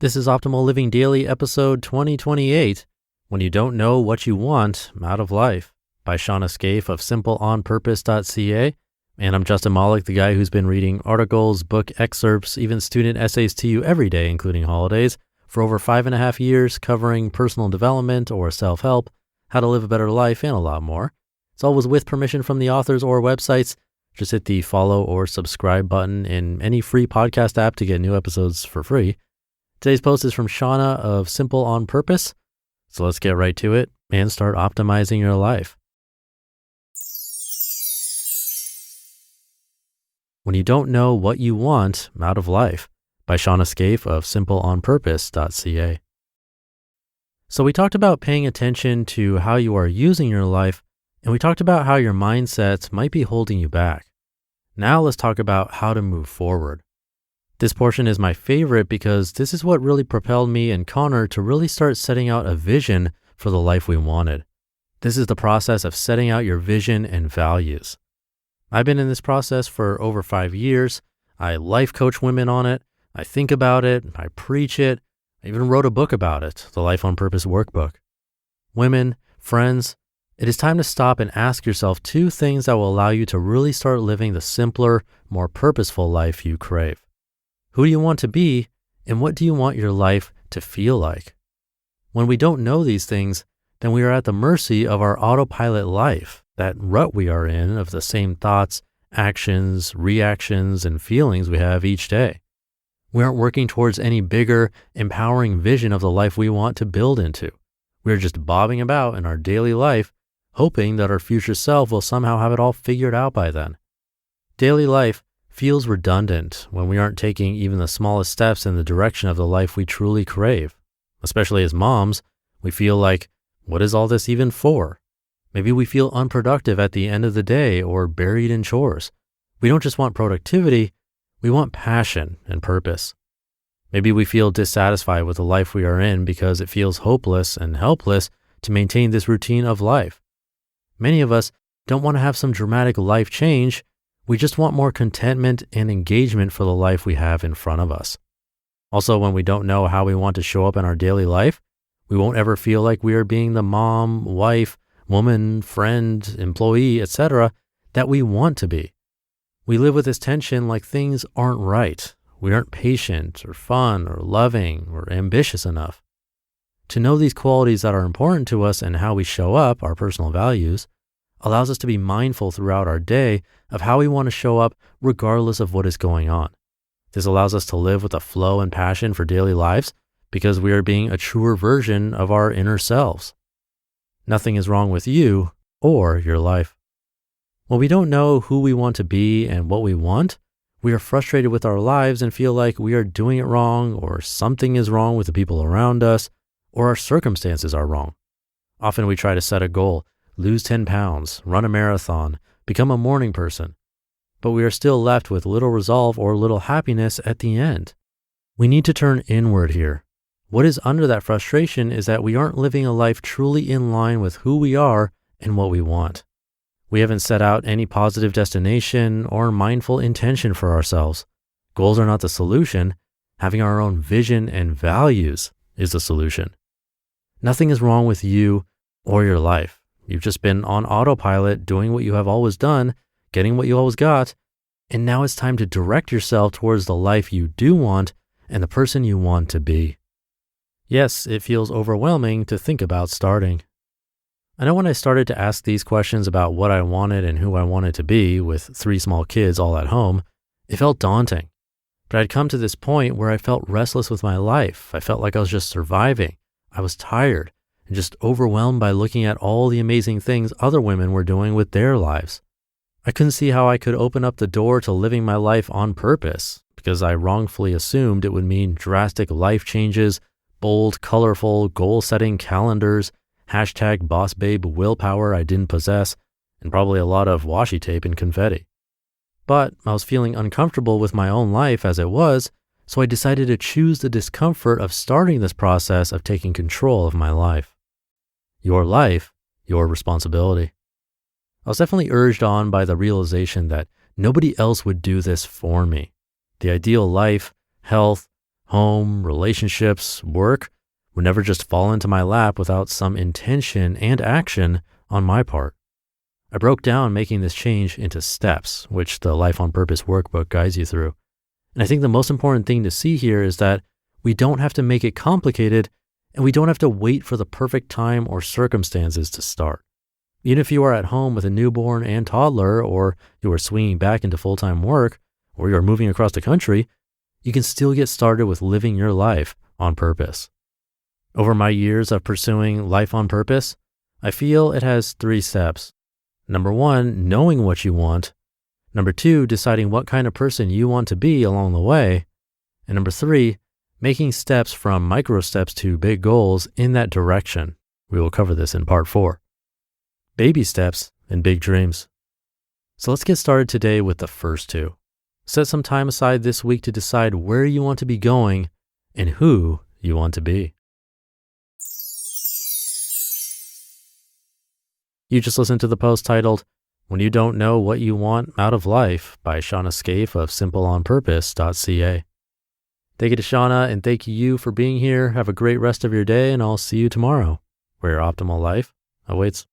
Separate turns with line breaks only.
This is Optimal Living Daily, episode 2028, When You Don't Know What You Want Out of Life, by Shawna Scafe of simpleonpurpose.ca. And I'm Justin Malik, the guy who's been reading articles, book excerpts, even student essays to you every day, including holidays, for over 5.5 years, covering personal development or self-help, how to live a better life, and a lot more. It's always with permission from the authors or websites. Just hit the follow or subscribe button in any free podcast app to get new episodes for free. Today's post is from Shawna of Simple on Purpose. So let's get right to it and start optimizing your life. When You Don't Know What You Want Out of Life, by Shawna Scafe of simpleonpurpose.ca. So we talked about paying attention to how you are using your life, and we talked about how your mindset might be holding you back. Now let's talk about how to move forward. This portion is my favorite because this is what really propelled me and Connor to really start setting out a vision for the life we wanted. This is the process of setting out your vision and values. I've been in this process for over 5 years. I life coach women on it. I think about it. I preach it. I even wrote a book about it, the Life on Purpose Workbook. Women, friends, it is time to stop and ask yourself 2 things that will allow you to really start living the simpler, more purposeful life you crave. Who do you want to be, and what do you want your life to feel like? When we don't know these things, then we are at the mercy of our autopilot life, that rut we are in of the same thoughts, actions, reactions, and feelings we have each day. We aren't working towards any bigger, empowering vision of the life we want to build into. We are just bobbing about in our daily life, hoping that our future self will somehow have it all figured out by then. Daily life feels redundant when we aren't taking even the smallest steps in the direction of the life we truly crave. Especially as moms, we feel like, what is all this even for? Maybe we feel unproductive at the end of the day or buried in chores. We don't just want productivity, we want passion and purpose. Maybe we feel dissatisfied with the life we are in because it feels hopeless and helpless to maintain this routine of life. Many of us don't want to have some dramatic life change. We just want more contentment and engagement for the life we have in front of us. Also, when we don't know how we want to show up in our daily life, we won't ever feel like we are being the mom, wife, woman, friend, employee, etc. that we want to be. We live with this tension like things aren't right. We aren't patient or fun or loving or ambitious enough. To know these qualities that are important to us and how we show up, our personal values, allows us to be mindful throughout our day of how we want to show up regardless of what is going on. This allows us to live with a flow and passion for daily lives because we are being a truer version of our inner selves. Nothing is wrong with you or your life. When we don't know who we want to be and what we want, we are frustrated with our lives and feel like we are doing it wrong or something is wrong with the people around us or our circumstances are wrong. Often we try to set a goal, lose 10 pounds, run a marathon, become a morning person, but we are still left with little resolve or little happiness at the end. We need to turn inward here. What is under that frustration is that we aren't living a life truly in line with who we are and what we want. We haven't set out any positive destination or mindful intention for ourselves. Goals are not the solution. Having our own vision and values is the solution. Nothing is wrong with you or your life. You've just been on autopilot, doing what you have always done, getting what you always got, and now it's time to direct yourself towards the life you do want and the person you want to be. Yes, it feels overwhelming to think about starting. I know when I started to ask these questions about what I wanted and who I wanted to be with 3 small kids all at home, it felt daunting. But I'd come to this point where I felt restless with my life. I felt like I was just surviving. I was tired and just overwhelmed by looking at all the amazing things other women were doing with their lives. I couldn't see how I could open up the door to living my life on purpose because I wrongfully assumed it would mean drastic life changes, bold, colorful, goal-setting calendars, #bossbabe willpower I didn't possess, and probably a lot of washi tape and confetti. But I was feeling uncomfortable with my own life as it was, so I decided to choose the discomfort of starting this process of taking control of my life. Your life, your responsibility. I was definitely urged on by the realization that nobody else would do this for me. The ideal life, health, home, relationships, work would never just fall into my lap without some intention and action on my part. I broke down making this change into steps, which the Life on Purpose workbook guides you through. And I think the most important thing to see here is that we don't have to make it complicated, and we don't have to wait for the perfect time or circumstances to start. Even if you are at home with a newborn and toddler, or you are swinging back into full-time work, or you are moving across the country, you can still get started with living your life on purpose. Over my years of pursuing life on purpose, I feel it has 3 steps. Number 1, knowing what you want. Number 2, deciding what kind of person you want to be along the way. And number 3, making steps from micro steps to big goals in that direction. We will cover this in part 4. Baby steps and big dreams. So let's get started today with the first 2. Set some time aside this week to decide where you want to be going and who you want to be. You just listened to the post titled, "When You Don't Know What You Want Out of Life" by Shawna Scafe of simpleonpurpose.ca. Thank you to Shawna, and thank you for being here. Have a great rest of your day, and I'll see you tomorrow, where your optimal life awaits.